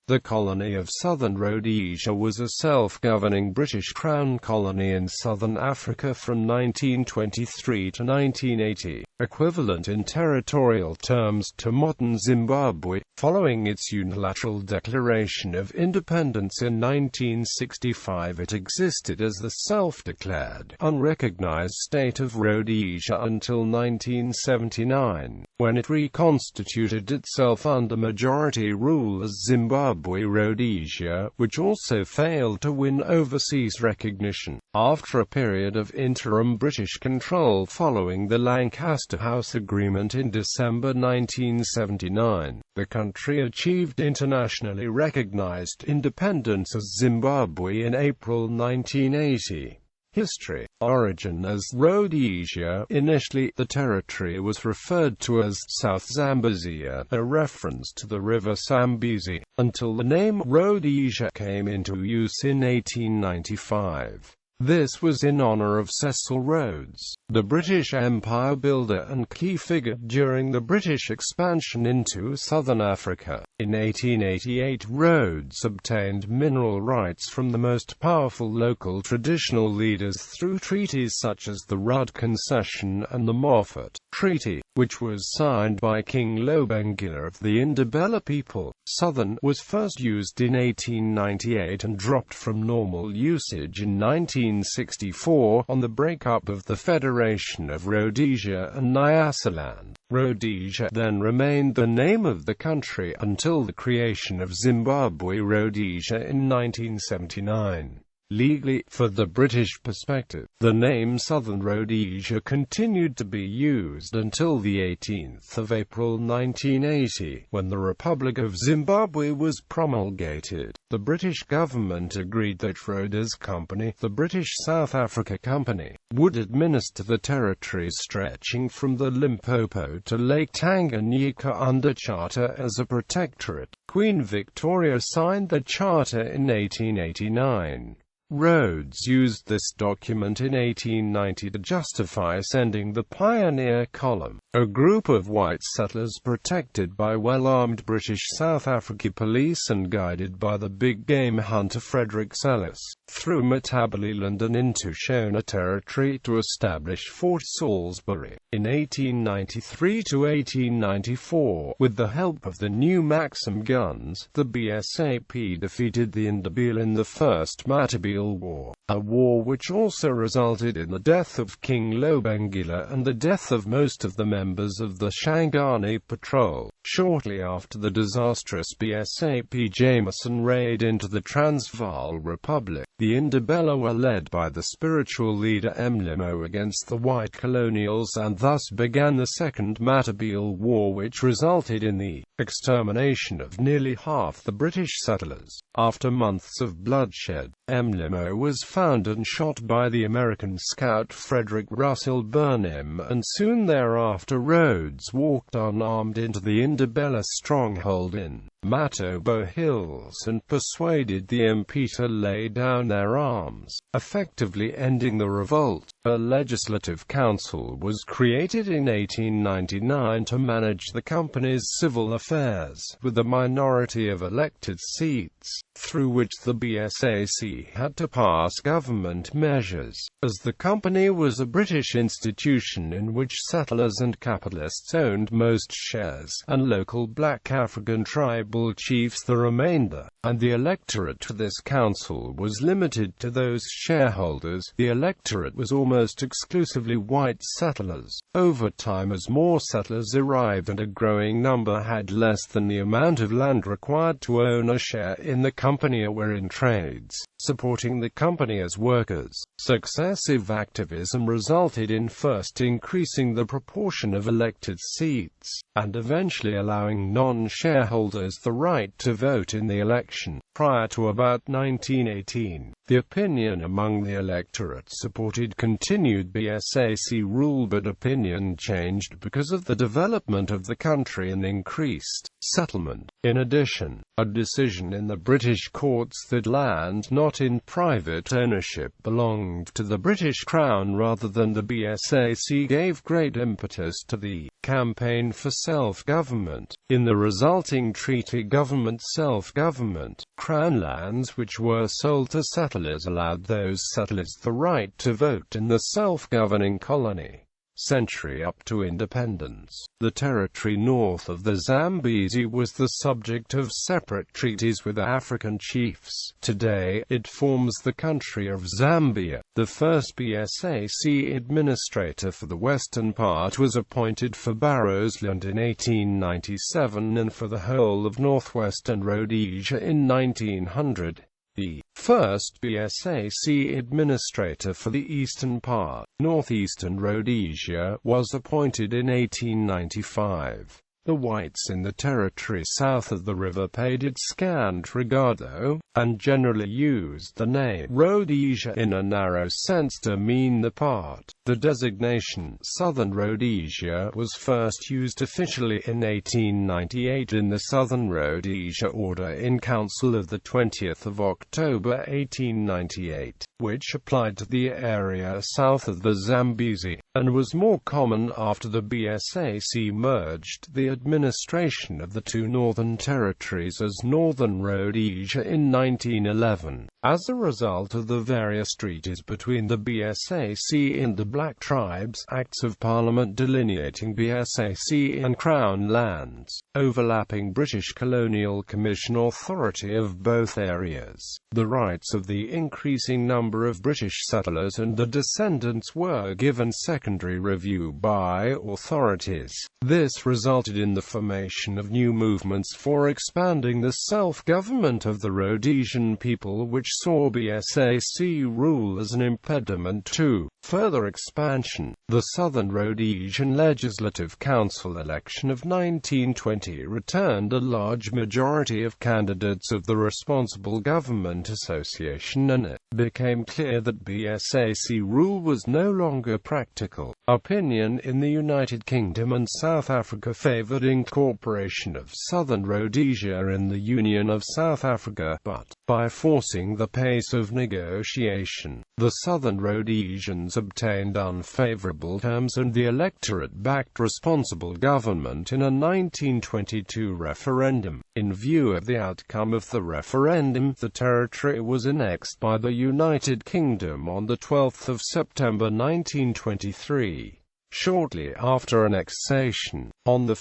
The colony of Southern Rhodesia was a self-governing British Crown colony in southern Africa from 1923 to 1980, equivalent in territorial terms to modern Zimbabwe. Following its Unilateral Declaration of Independence in 1965, it existed as the self-declared, unrecognised state of Rhodesia until 1979, when it reconstituted itself under majority rule as Zimbabwe Rhodesia, which also failed to win overseas recognition. After a period of interim British control following the Lancaster House Agreement in December 1979, the country achieved internationally recognized independence as Zimbabwe in April 1980. History. Origin as Rhodesia. Initially, the territory was referred to as South Zambezia, a reference to the river Zambezi, until the name Rhodesia came into use in 1895. This was in honor of Cecil Rhodes, the British Empire builder and key figure during the British expansion into southern Africa. In 1888, Rhodes obtained mineral rights from the most powerful local traditional leaders through treaties such as the Rudd Concession and the Moffat Treaty, which was signed by King Lobengula of the Ndebele people. Southern was first used in 1898 and dropped from normal usage in 1964 on the breakup of the Federation of Rhodesia and Nyasaland. Rhodesia then remained the name of the country until the creation of Zimbabwe Rhodesia in 1979. Legally, for the British perspective, the name Southern Rhodesia continued to be used until the 18th of April 1980, when the Republic of Zimbabwe was promulgated. The British government agreed that Rhodes Company, the British South Africa Company, would administer the territories stretching from the Limpopo to Lake Tanganyika under charter as a protectorate. Queen Victoria signed the charter in 1889. Rhodes used this document in 1890 to justify sending the Pioneer Column, a group of white settlers protected by well-armed British South Africa police and guided by the big game hunter Frederick Selous, through Matabele Land and into Shona territory to establish Fort Salisbury. In 1893 to 1894, with the help of the new Maxim guns, the BSAP defeated the Ndebele in the First Matabele War, a war which also resulted in the death of King Lobengula and the death of most of the members of the Shangani Patrol. Shortly after the disastrous BSAP Jameson raid into the Transvaal Republic, the Ndebele were led by the spiritual leader Mlimo against the white colonials, and thus began the Second Matabele War, which resulted in the extermination of nearly half the British settlers. After months of bloodshed, Mlimo was found and shot by the American scout Frederick Russell Burnham, and soon thereafter Rhodes walked unarmed into the Ndebele stronghold in Matobo Hills and persuaded the MP to lay down their arms, effectively ending the revolt. A legislative council was created in 1899 to manage the company's civil affairs, with a minority of elected seats, through which the BSAC had to pass government measures. As the company was a British institution in which settlers and capitalists owned most shares, and local black African tribal chiefs the remainder, and the electorate to this council was limited to those shareholders, the electorate was almost exclusively white settlers. Over time, as more settlers arrived and a growing number had less than the amount of land required to own a share in the company or were in trades, supporting the company as workers, successive activism resulted in first increasing the proportion of elected seats, and eventually allowing non-shareholders the right to vote in the election. Prior to about 1918, the opinion among the electorate supported continued BSAC rule, but opinion changed because of the development of the country and increased settlement. In addition, a decision in the British courts that land not in private ownership belonged to the British Crown rather than the BSAC gave great impetus to the campaign for self-government. In the resulting treaty, government self-government, Crown lands which were sold to settlers allowed those settlers the right to vote in the self-governing colony. Century up to independence, the territory north of the Zambezi was the subject of separate treaties with African chiefs. Today, it forms the country of Zambia. The first BSAC administrator for the western part was appointed for Barrowsland in 1897 and for the whole of northwestern Rhodesia in 1900. The first BSAC administrator for the eastern part, northeastern Rhodesia, was appointed in 1895. The whites in the territory south of the river paid it scant regard though, and generally used the name Rhodesia in a narrow sense to mean the part. The designation Southern Rhodesia was first used officially in 1898 in the Southern Rhodesia Order in Council of 20 October 1898, which applied to the area south of the Zambezi, and was more common after the BSAC merged the administration of the two northern territories as Northern Rhodesia in 1911. As a result of the various treaties between the BSAC and the Black Tribes, Acts of Parliament delineating BSAC and Crown lands, overlapping British Colonial Commission authority of both areas, the rights of the increasing number of British settlers and the descendants were given secondary review by authorities. This resulted in the formation of new movements for expanding the self-government of the Rhodesian people, which saw BSAC rule as an impediment to further expansion. The Southern Rhodesian Legislative Council election of 1920 returned a large majority of candidates of the Responsible Government Association, and it became clear that BSAC rule was no longer practical. Opinion in the United Kingdom and South Africa favoured incorporation of Southern Rhodesia in the Union of South Africa, but, by forcing the pace of negotiation, the Southern Rhodesians obtained unfavourable terms and the electorate backed responsible government in a 1922 referendum. In view of the outcome of the referendum, the territory was annexed by the United Kingdom on 12 September 1923. Shortly after annexation, on 1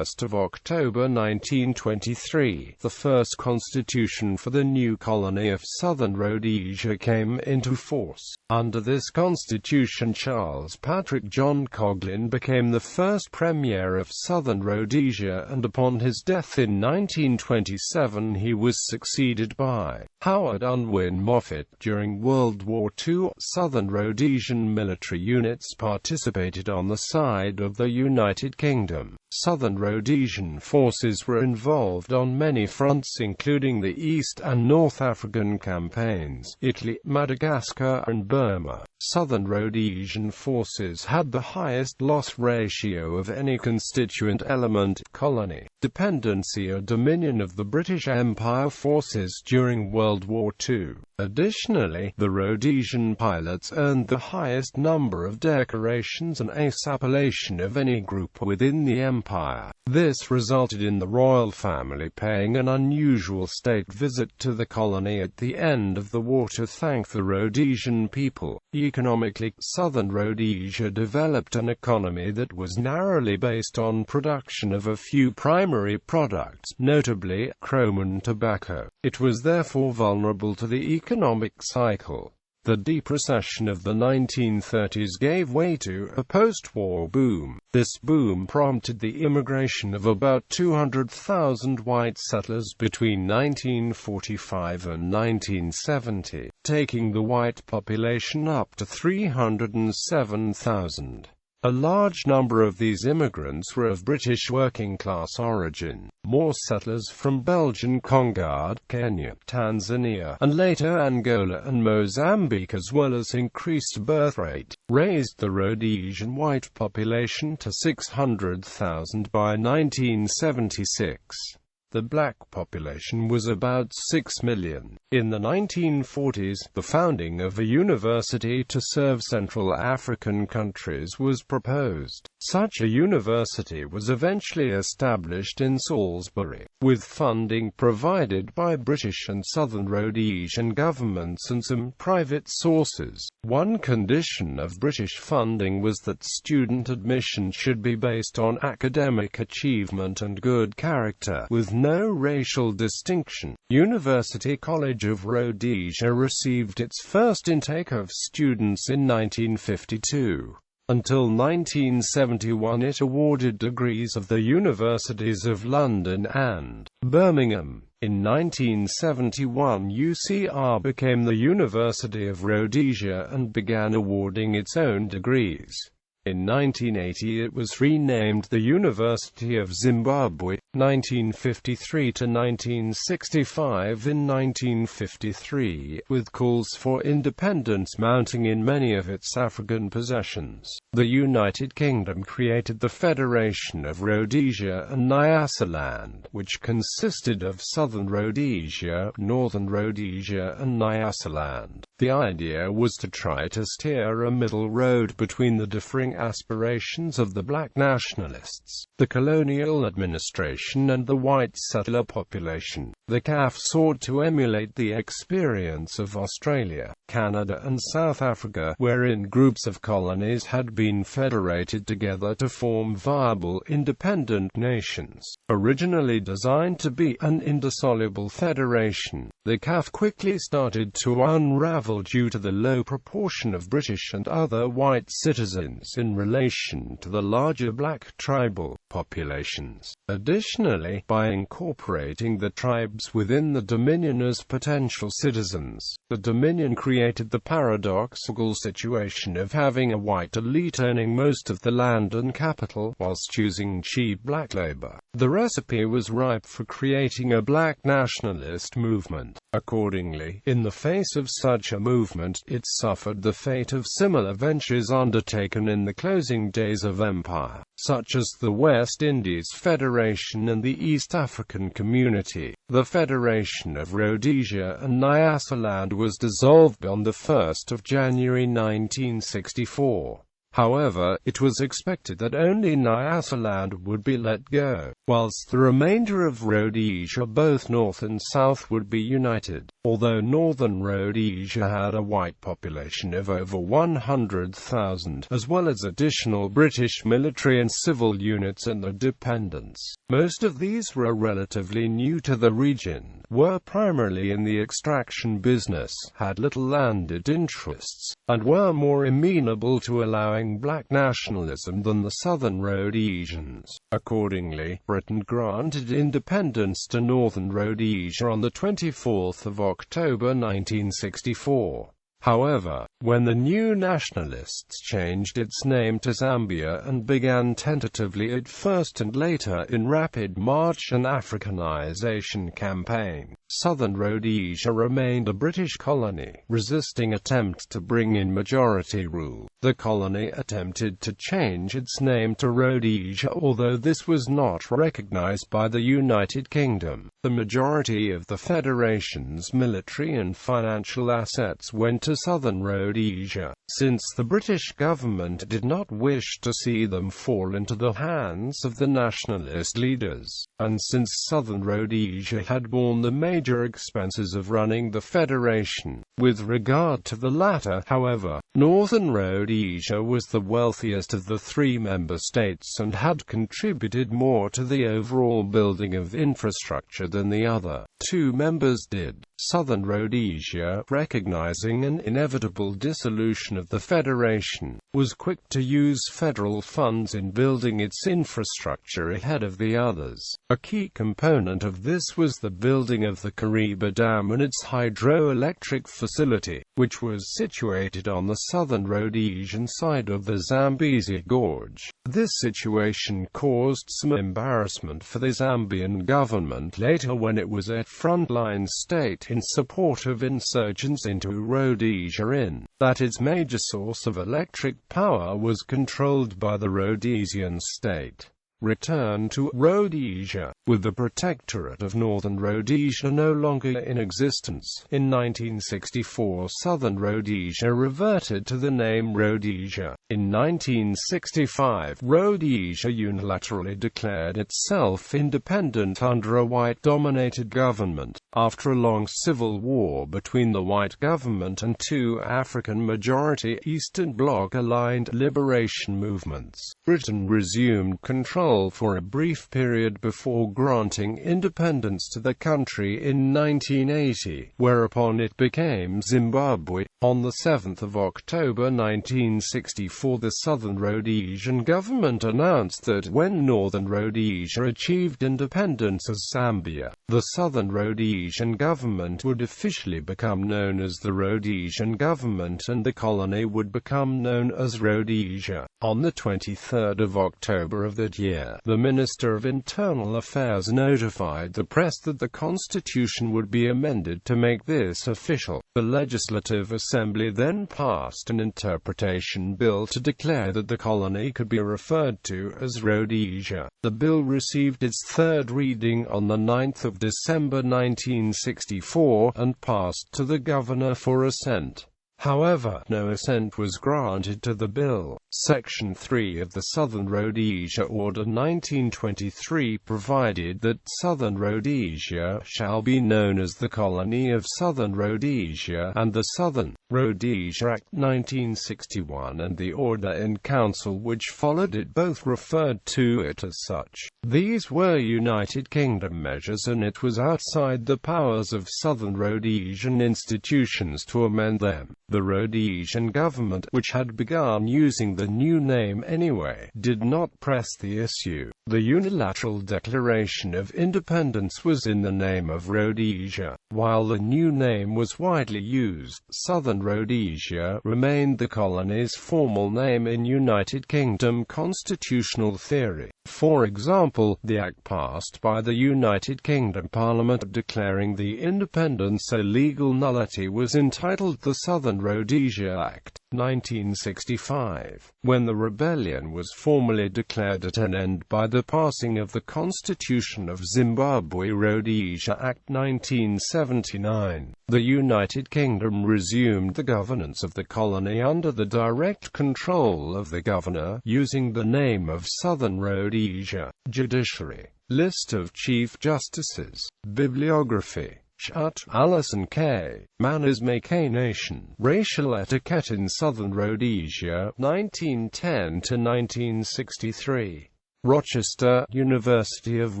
October 1923, the first constitution for the new colony of Southern Rhodesia came into force. Under this constitution, Charles Patrick John Coghlan became the first Premier of Southern Rhodesia, and upon his death in 1927 he was succeeded by Howard Unwin Moffat. During World War II, Southern Rhodesian military units participated on the side of the United Kingdom. Southern Rhodesian forces were involved on many fronts, including the East and North African campaigns, Italy, Madagascar and Burma. Southern Rhodesian forces had the highest loss ratio of any constituent element, colony, dependency or dominion of the British Empire forces during World War II. Additionally, the Rhodesian pilots earned the highest number of decorations and ace appellation of any group within the Empire. This resulted in the royal family paying an unusual state visit to the colony at the end of the war to thank the Rhodesian people. Economically, Southern Rhodesia developed an economy that was narrowly based on production of a few primary products, notably chrome and tobacco. It was therefore vulnerable to the economic cycle. The deep recession of the 1930s gave way to a post-war boom. This boom prompted the immigration of about 200,000 white settlers between 1945 and 1970, taking the white population up to 307,000. A large number of these immigrants were of British working-class origin. More settlers from Belgian Congo, Kenya, Tanzania, and later Angola and Mozambique, as well as increased birth rate, raised the Rhodesian white population to 600,000 by 1976. the black population was about 6 million. In the 1940s, the founding of a university to serve Central African countries was proposed. Such a university was eventually established in Salisbury, with funding provided by British and Southern Rhodesian governments and some private sources. One condition of British funding was that student admission should be based on academic achievement and good character, with no racial distinction. University College of Rhodesia received its first intake of students in 1952. Until 1971 it awarded degrees of the Universities of London and Birmingham. In 1971 UCR became the University of Rhodesia and began awarding its own degrees. In 1980 it was renamed the University of Zimbabwe. 1953 to 1965. In 1953, with calls for independence mounting in many of its African possessions, the United Kingdom created the Federation of Rhodesia and Nyasaland, which consisted of Southern Rhodesia, Northern Rhodesia and Nyasaland. The idea was to try to steer a middle road between the differing aspirations of the black nationalists, the colonial administration, and the white settler population. The CAF sought to emulate the experience of Australia, Canada and South Africa, wherein groups of colonies had been federated together to form viable independent nations. Originally designed to be an indissoluble federation, the CAF quickly started to unravel due to the low proportion of British and other white citizens in relation to the larger black tribal populations. Additionally, by incorporating the tribes within the Dominion as potential citizens, the Dominion created the paradoxical situation of having a white elite owning most of the land and capital, whilst choosing cheap black labor. The recipe was ripe for creating a black nationalist movement. Accordingly, in the face of such a movement, it suffered the fate of similar ventures undertaken in the closing days of empire, such as the West Indies Federation and the East African Community. The Federation of Rhodesia and Nyasaland was dissolved on 1 January 1964. However, it was expected that only Nyasaland would be let go, whilst the remainder of Rhodesia, both North and South, would be united. Although Northern Rhodesia had a white population of over 100,000, as well as additional British military and civil units and their dependents, most of these were relatively new to the region, were primarily in the extraction business, had little landed interests, and were more amenable to allowing black nationalism than the Southern Rhodesians. Accordingly, Britain granted independence to Northern Rhodesia on 24 October 1964. However, when the new nationalists changed its name to Zambia and began tentatively at first and later in rapid march an Africanization campaign, Southern Rhodesia remained a British colony, resisting attempt to bring in majority rule. The colony attempted to change its name to Rhodesia, although this was not recognized by the United Kingdom. The majority of the Federation's military and financial assets went to Southern Rhodesia, since the British government did not wish to see them fall into the hands of the nationalist leaders, and since Southern Rhodesia had borne the major expenses of running the Federation. With regard to the latter, however, Northern Rhodesia was the wealthiest of the three member states and had contributed more to the overall building of infrastructure than the other two members did. Southern Rhodesia, recognizing an inevitable dissolution of the Federation, was quick to use federal funds in building its infrastructure ahead of the others. A key component of this was the building of the Kariba Dam and its hydroelectric facility, which was situated on the Southern Rhodesian side of the Zambezi Gorge. This situation caused some embarrassment for the Zambian government later when it was a frontline state in support of insurgents into Rhodesia, in that its major source of electric power was controlled by the Rhodesian state. returned to Rhodesia, with the Protectorate of Northern Rhodesia no longer in existence. In 1964, Southern Rhodesia reverted to the name Rhodesia. In 1965, Rhodesia unilaterally declared itself independent under a white-dominated government, after a long civil war between the white government and two African-majority Eastern Bloc-aligned liberation movements. Britain resumed control for a brief period before granting independence to the country in 1980, whereupon it became Zimbabwe. On 7 October 1964, the Southern Rhodesian government announced that when Northern Rhodesia achieved independence as Zambia, the Southern Rhodesian government would officially become known as the Rhodesian government and the colony would become known as Rhodesia. On 23 October of that year, the Minister of Internal Affairs notified the press that the Constitution would be amended to make this official. The Legislative Assembly then passed an interpretation bill to declare that the colony could be referred to as Rhodesia. The bill received its third reading on 9 December 1964 and passed to the governor for assent. However, no assent was granted to the bill. Section 3 of the Southern Rhodesia Order 1923 provided that Southern Rhodesia shall be known as the Colony of Southern Rhodesia, and the Southern Rhodesia Act 1961 and the Order in Council which followed it both referred to it as such. These were United Kingdom measures and it was outside the powers of Southern Rhodesian institutions to amend them. The Rhodesian government, which had begun using the new name anyway, did not press the issue. The Unilateral Declaration of Independence was in the name of Rhodesia. While the new name was widely used, Southern Rhodesia remained the colony's formal name in United Kingdom constitutional theory. For example, the act passed by the United Kingdom Parliament declaring the independence a legal nullity was entitled the Southern Rhodesia Act, 1965, when the rebellion was formally declared at an end by the passing of the Constitution of Zimbabwe Rhodesia Act 1979. The United Kingdom resumed the governance of the colony under the direct control of the governor, using the name of Southern Rhodesia. Judiciary. List of Chief Justices. Bibliography. Schutt, Alison K. Manners Make a Nation. Racial Etiquette in Southern Rhodesia, 1910–1963. Rochester, University of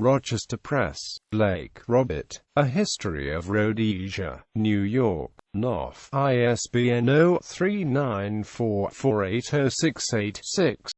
Rochester Press. Blake, Robert. A History of Rhodesia. New York, Knopf. ISBN 0394480686.